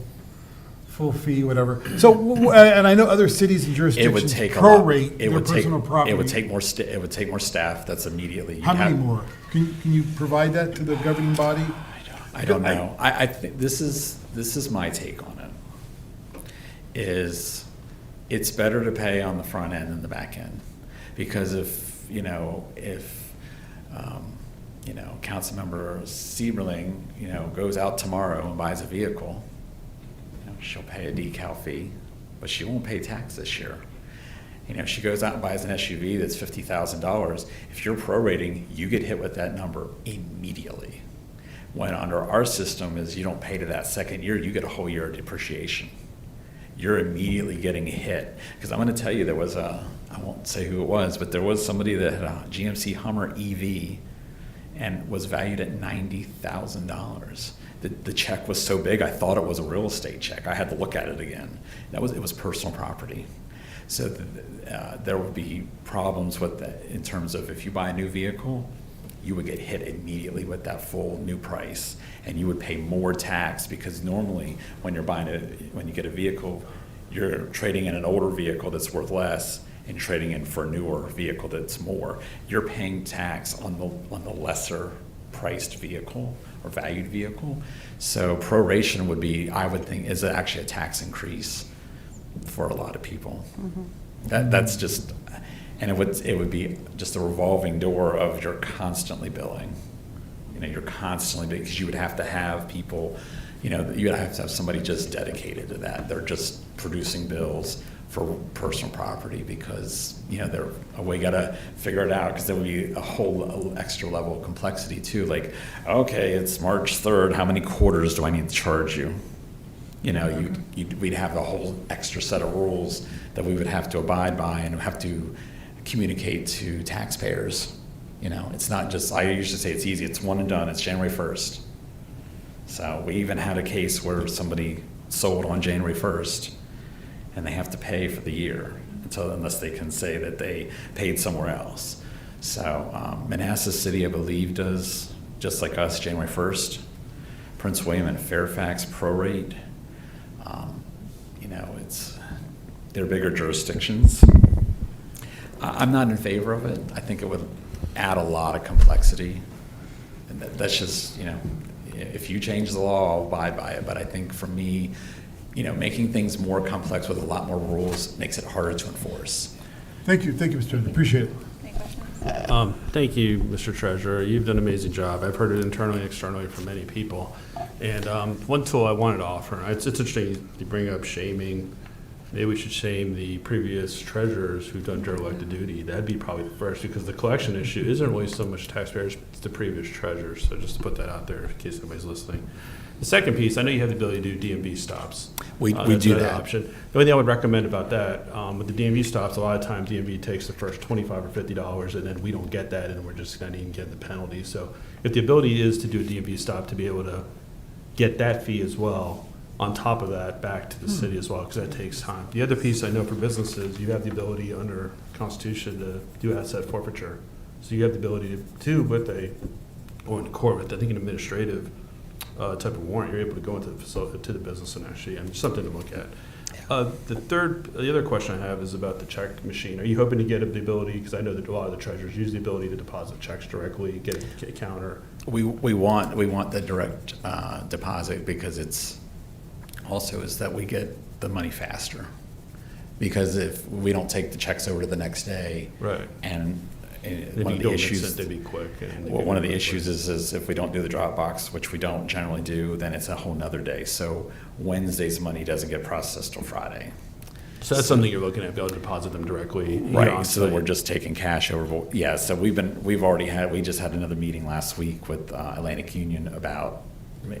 fee, whatever. So, and I know other cities and It would jurisdictions take a lot. prorate their personal property. It would take more. It would take more staff. That's immediately. How many more? Can you provide that to the governing body? I don't know. I think this is my take on it. It's better to pay on the front end than the back end, because if Councilmember Sieberling goes out tomorrow and buys a vehicle, she'll pay a decal fee, but she won't pay tax this year. She goes out and buys an SUV that's $50,000. If you're prorating, you get hit with that number immediately. When under our system is you don't pay to that second year, you get a whole year of depreciation. You're immediately getting hit. Because I'm going to tell you, there was I won't say who it was, but there was somebody that had a GMC Hummer EV and was valued at $90,000. The check was so big, I thought it was a real estate check. I had to look at it again. It was personal property. So there would be problems with that in terms of if you buy a new vehicle, you would get hit immediately with that full new price, and you would pay more tax, because normally when you get a vehicle, you're trading in an older vehicle that's worth less and trading in for a newer vehicle that's more. You're paying tax on the lesser priced vehicle or valued vehicle. So proration would be, I would think, is actually a tax increase for a lot of people. Mm-hmm. That's just, and it would be just a revolving door of you're constantly billing. You're constantly, because you would have to have people, you would have to have somebody just dedicated to that. They're just producing bills for personal property, because we got to figure it out, because there would be a whole extra level of complexity too. Like, okay, it's March 3rd. How many quarters do I need to charge you? We'd have a whole extra set of rules that we would have to abide by and have to communicate to taxpayers. It's not just, I usually say it's easy. It's one and done. It's January 1st. So we even had a case where somebody sold on January 1st and they have to pay for the year unless they can say that they paid somewhere else. So Manassas City, I believe, does just like us, January 1st. Prince William and Fairfax prorate. They're bigger jurisdictions. I'm not in favor of it. I think it would add a lot of complexity, and that's just if you change the law, I'll abide by it. But I think for me, making things more complex with a lot more rules makes it harder to enforce. Thank you, Mr. Chairman, appreciate it. Any questions? Thank you, Mr. Treasurer. You've done an amazing job. I've heard it internally and externally from many people. And one tool I wanted to offer, it's interesting you bring up shaming. Maybe we should shame the previous treasurers who've done derelict duty. That'd be probably the first, because the collection issue isn't really so much taxpayers, it's the previous treasurers. So just to put that out there in case anybody's listening. The second piece, I know you have the ability to do DMV stops. We That's do another that. option. The only thing I would recommend about that, with the DMV stops, a lot of times DMV takes the first $25 or $50, and then we don't get that, and we're just not even getting the penalty. So if the ability is to do a DMV stop to be able to get that fee as well, on top of that, back to the city as well, because that takes time. The other piece I know for businesses, you have the ability under Constitution to do asset forfeiture. So you have the ability to with going to court with, I think, an administrative type of warrant, you're able to go into the facility, to the business and actually, and something to look at. The other question I have is about the check machine. Are you hoping to get the ability, because I know that a lot of the treasurers use the ability to deposit checks directly, get a counter? We want the direct deposit, because it's also is that we get the money faster. Because if we don't take the checks over to the next day, Right. and If one you of the don't mix issues, it, they'd be quick. well, one of the issues is if we don't do the Dropbox, which we don't generally do, then it's a whole nother day. So Wednesday's money doesn't get processed till Friday. So that's something you're looking at, be able to deposit them directly. Right, so that we're just taking cash over. Yeah, so we just had another meeting last week with Atlantic Union about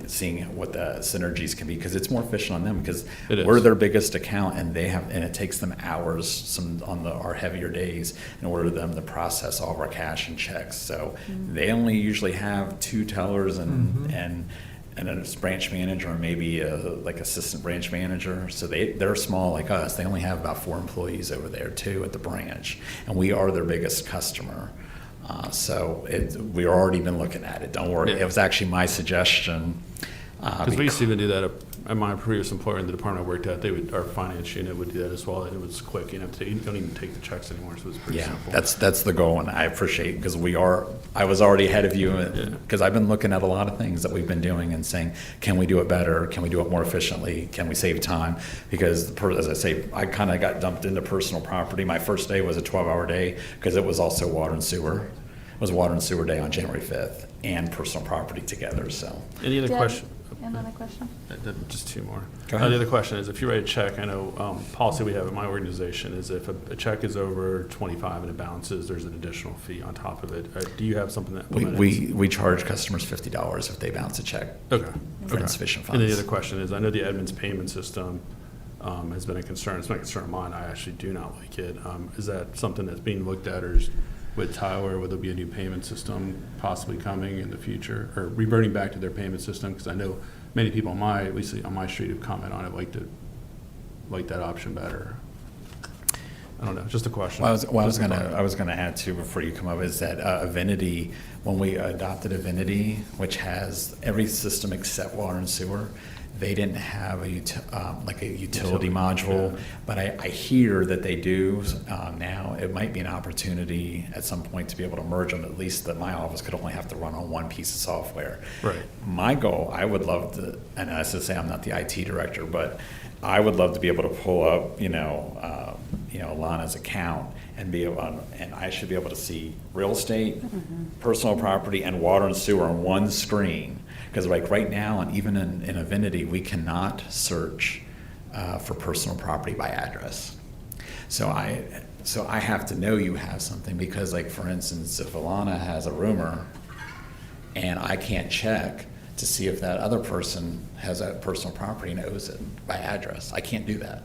seeing what the synergies can be, because it's more efficient on them, because It is. we're their biggest account, and it takes them hours on our heavier days in order for them to process all of our cash and checks. So they only usually have 2 tellers and a branch manager, or maybe like assistant branch manager. So they're small like us. They only have about 4 employees over there too at the branch, and we are their biggest customer. So we've already been looking at it. Don't worry. Yeah. It was actually my suggestion. Because we used to even do that at my previous employer in the department I worked at. Our finance unit would do that as well, and it was quick. You don't even take the checks anymore, so it's pretty Yeah, simple. that's the goal, and I appreciate, because I was already ahead of you, because I've been looking at a lot of things that we've been doing and saying, can we do it better? Can we do it more efficiently? Can we save time? Because as I say, I kind of got dumped into personal property. My first day was a 12-hour day, because it was also water and sewer. It was water and sewer day on January 5th, and personal property together, so. Any other Deb, question? Another question? Just 2 more. Go ahead. The other question is, if you write a check, I know policy we have at my organization is if a check is over 25 and it bounces, there's an additional fee on top of it. Do you have something that implements? We charge customers $50 if they bounce a check. Okay. For insufficient And then the funds. other question is, I know the Edmunds payment system has been a concern. It's been a concern of mine. I actually do not like it. Is that something that's being looked at, or with Tyler, will there be a new payment system possibly coming in the future, or reverting back to their payment system? Because I know many people at least on my street who comment on it, like that option better. I don't know, just a question. Well, I was gonna add too before you come up is that Avinity, when we adopted Avinity, which has every system except water and sewer, they didn't have a utility module, but I hear that they do now. It might be an opportunity at some point to be able to merge them, at least that my office could only have to run on one piece of software. Right. My goal, I would love to, and as I say, I'm not the IT director, but I would love to be able to pull up, Lana's account and be able, and I should be able to see real estate, personal property, and water and sewer on one screen. Because like right now, and even in Avinity, we cannot search for personal property by address. So I have to know you have something, because like for instance, if Alana has a rumor and I can't check to see if that other person has a personal property and owes it by address, I can't do that.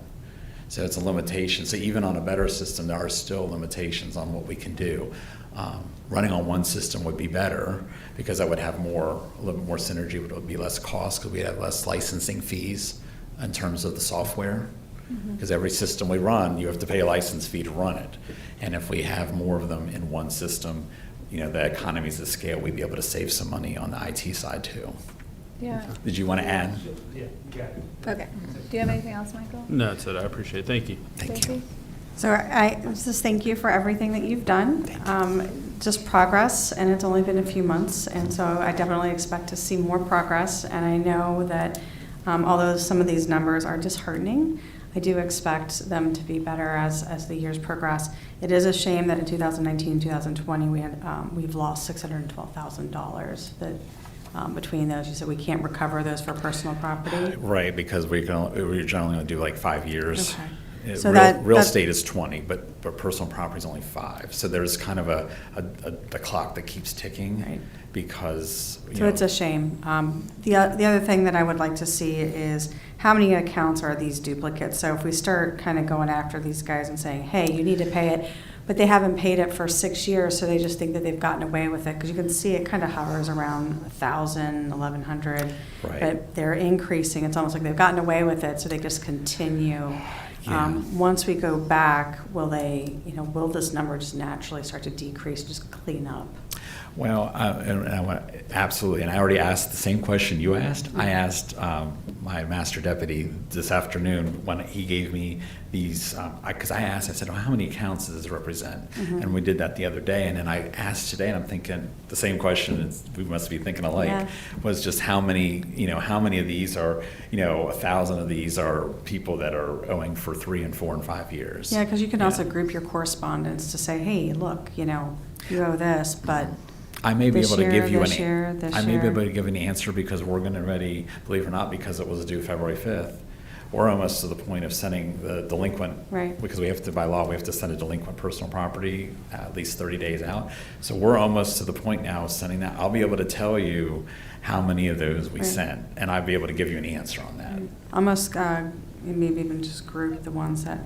So it's a limitation. So even on a better system, there are still limitations on what we can do. Running on one system would be better, because I would have a little bit more synergy, but it would be less cost, because we'd have less licensing fees in terms of the software. Because every system we run, you have to pay a license fee to run it. And if we have more of them in one system, the economies of scale, we'd be able to save some money on the IT side too. Yeah. Did you want to add? Okay. Do you have anything else, Michael? No, that's it. I appreciate it. Thank you. Thank Stacy? you. So I just thank you for everything that you've done. just progress, and it's only been a few months, and so I definitely expect to see more progress. And I know that although some of these numbers are disheartening, I do expect them to be better as the years progress. It is a shame that in 2019, 2020, we've lost $612,000 that between those. You said we can't recover those for personal property. Right, because we generally only do like 5 years. Okay. Real So that estate is 20, but personal property is only 5. So there's kind of the clock that keeps ticking. Right. Because, So it's a shame. The other thing that I would like to see is how many accounts are these duplicates? So if we start kind of going after these guys and saying, hey, you need to pay it, but they haven't paid it for 6 years, so they just think that they've gotten away with it. Because you can see it kind of hovers around 1,000, 1,100. Right. But they're increasing. It's almost like they've gotten away with it, so they just continue. Yeah. Once we go back, will this number just naturally start to decrease, just clean up? Well, absolutely, and I already asked the same question you asked. I asked my master deputy this afternoon when he gave me these, because I said, well, how many accounts does this represent? Mm-hmm. And we did that the other day, and then I asked today, and I'm thinking the same question, we must be thinking alike, Yeah. was just how many of these are, 1,000 of these are people that are owing for 3 and 4 and 5 years. Yeah, because you can also group your correspondence to say, hey, look, you owe this, but I may be this able to give you this year, this I may be year. able to give an answer because we're going to ready, believe it or not, because it was due February 5th. We're almost to the point of sending the delinquent, Right. because we have to, by law, we have to send a delinquent personal property at least 30 days out. So we're almost to the point now of sending that. I'll be able to tell you how many of those we Right. sent, and I'll be able to give you an answer on that. almost maybe even just group the ones that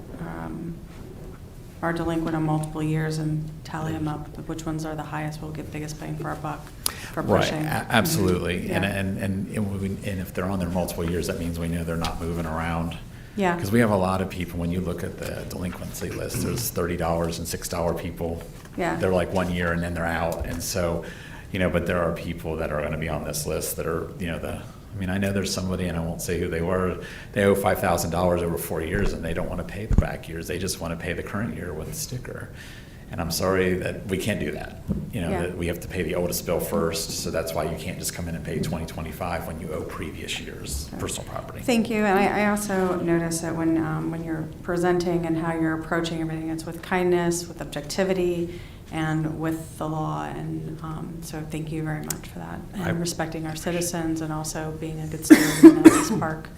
are delinquent on multiple years and tally them up. Which ones are the highest will get biggest bang for our buck for Right, pushing. absolutely. Mhm. Yeah. And if they're on there multiple years, that means we know they're not moving around. Yeah. Because we have a lot of people, when you look at the delinquency list, there's $30 and $6 people. Yeah. They're like 1 year and then they're out. And so, but there are people that are going to be on this list that are, I know there's somebody, and I won't say who they were, they owe $5,000 over 4 years and they don't want to pay the back years. They just want to pay the current year with a sticker. And I'm sorry that we can't do that. Yeah. That we have to pay the oldest bill first. So that's why you can't just come in and pay 2025 when you owe previous year's personal property. Thank you. And I also notice that when you're presenting and how you're approaching everything, it's with kindness, with objectivity, and with the law. And so thank you very much for that. And respecting our citizens and also being a good steward of the Manassas Park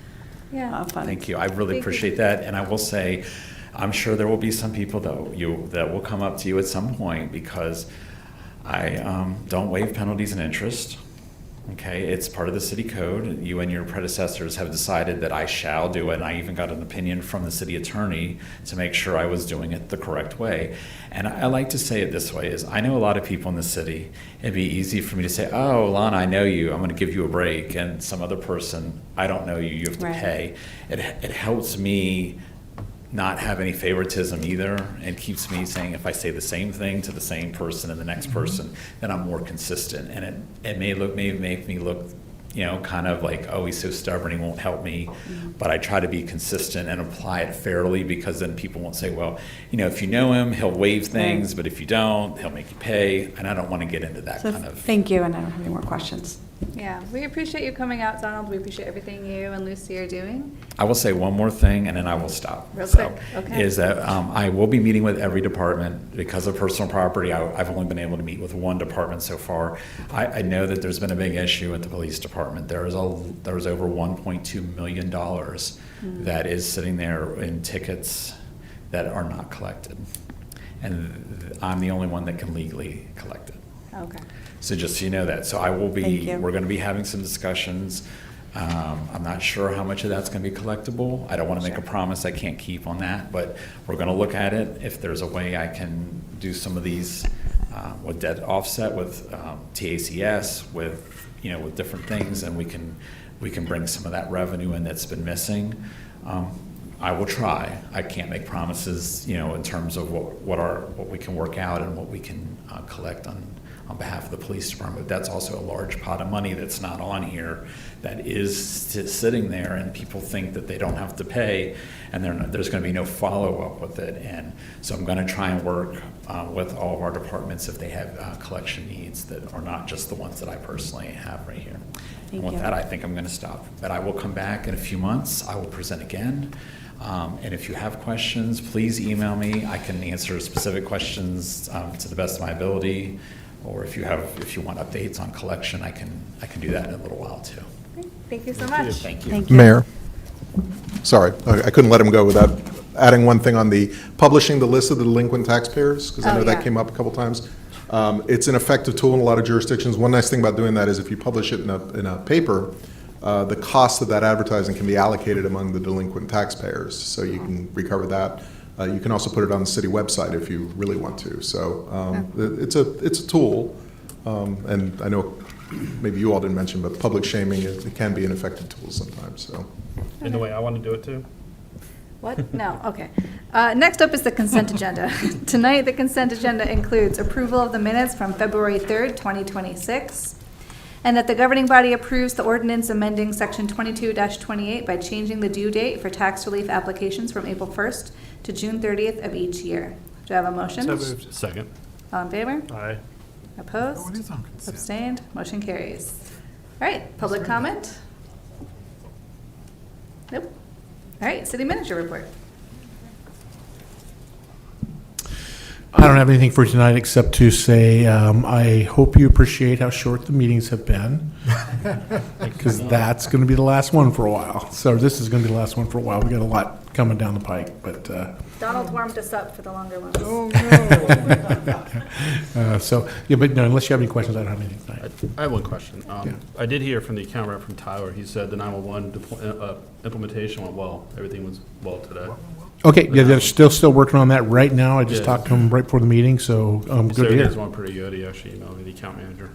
fund. Thank you. I really Thank you. appreciate that. And I will say, I'm sure there will be some people that will come up to you at some point because I don't waive penalties and interest. Okay, it's part of the city code. You and your predecessors have decided that I shall do it. And I even got an opinion from the city attorney to make sure I was doing it the correct way. And I like to say it this way: is I know a lot of people in the city. It'd be easy for me to say, "Oh, Lana, I know you. I'm going to give you a break," and some other person, I don't know you. You have to Right. pay. It helps me not have any favoritism either, and keeps me saying if I say the same thing to the same person and the next person, then I'm more consistent. And it may make me look, kind of like, oh, he's so stubborn, he won't help me. But I try to be consistent and apply it fairly, because then people won't say, well, if you know him, he'll waive things, Right. but if you don't, he'll make you pay. And I don't want to get into that So kind of. thank you, and I don't have any more questions. Yeah, we appreciate you coming out, Donald. We appreciate everything you and Lucy are doing. I will say one more thing, and then I will stop. Real quick, okay. Is that I will be meeting with every department. Because of personal property, I've only been able to meet with one department so far. I know that there's been a big issue with the police department. There was over $1.2 million that is sitting there in tickets that are not collected. And I'm the only one that can legally collect it. Okay. So just so you know that. So I will Thank be, you. we're going to be having some discussions. I'm not sure how much of that's going to be collectible. I don't want to make a promise I can't keep on that, but we're going to look at it. If there's a way I can do some of these with debt offset, with TACS, with different things, and we can bring some of that revenue in that's been missing. I will try. I can't make promises, in terms of what we can work out and what we can collect on on behalf of the police department. That's also a large pot of money that's not on here that is sitting there, and people think that they don't have to pay, and there's going to be no follow-up with it. And so I'm going to try and work with all of our departments if they have collection needs that are not just the ones that I personally have right here. And with that, I think I'm going to stop. But I will come back in a few months. I will present again. And if you have questions, please email me. I can answer specific questions to the best of my ability. Or if you want updates on collection, I can do that in a little while too. Great. Thank you so much. Thank you. Thank you. Mayor, sorry, I couldn't let him go without adding one thing on the publishing the list of the delinquent taxpayers, because I Oh, know yeah. that came up a couple times. It's an effective tool in a lot of jurisdictions. One nice thing about doing that is if you publish it in a paper, the cost of that advertising can be allocated among the delinquent taxpayers, so you can recover that. You can also put it on the city website if you really want to. So it's a tool, and I know maybe you all didn't mention, but public shaming, it can be an effective tool sometimes. So In the way I want to do it too. What? No, okay. Next up is the consent agenda. Tonight, the consent agenda includes approval of the minutes from February 3rd, 2026, and that the governing body approves the ordinance amending Section 22-28 by changing the due date for tax relief applications from April 1st to June 30th of each year. Do I have a motion? So moved. Second. All in favor? Aye. Opposed? Oh, it is on consent. Abstained? Motion carries. All right, public comment? Nope. All right, city manager report. I don't have anything for tonight except to say I hope you appreciate how short the meetings have been, because that's going to be the last one for a while. So this is going to be the last one for a while. We got a lot coming down the pike, but Donald warmed us up for the longer ones. so yeah. But no, unless you have any questions, I don't have anything tonight. I have one question. Yeah. I did hear from the account rep from Tyler. He said the 911 implementation went well. Everything was well today. Okay, yeah, they're still working on that right now. I just Yeah. talked to them right before the meeting, so He good said to everything's hear. going pretty good. He actually emailed me, the account manager.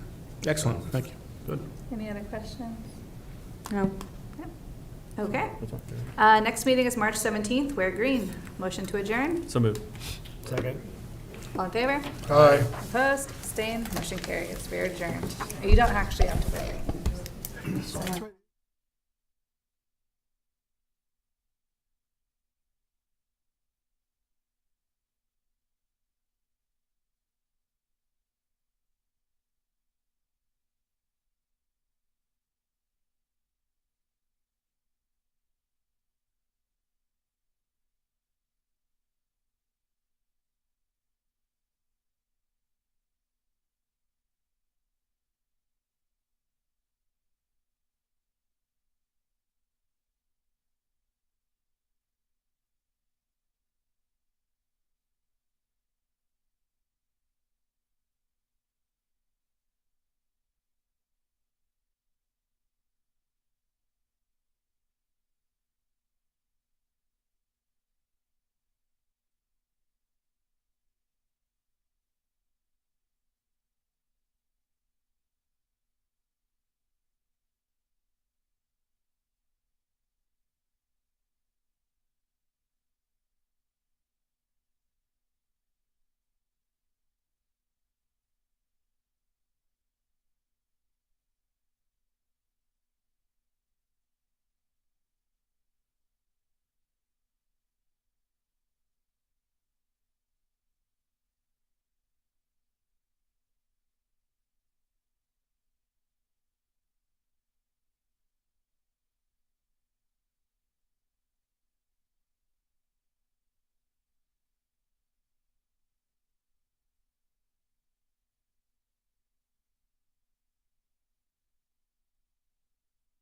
Excellent, thank you. Good. Any other questions? No. Okay. Next meeting is March 17th. Wear green. Motion to adjourn. So moved. Second. All in favor? Aye. Opposed? Abstained? Motion carries. We're adjourned. You don't actually have to vote.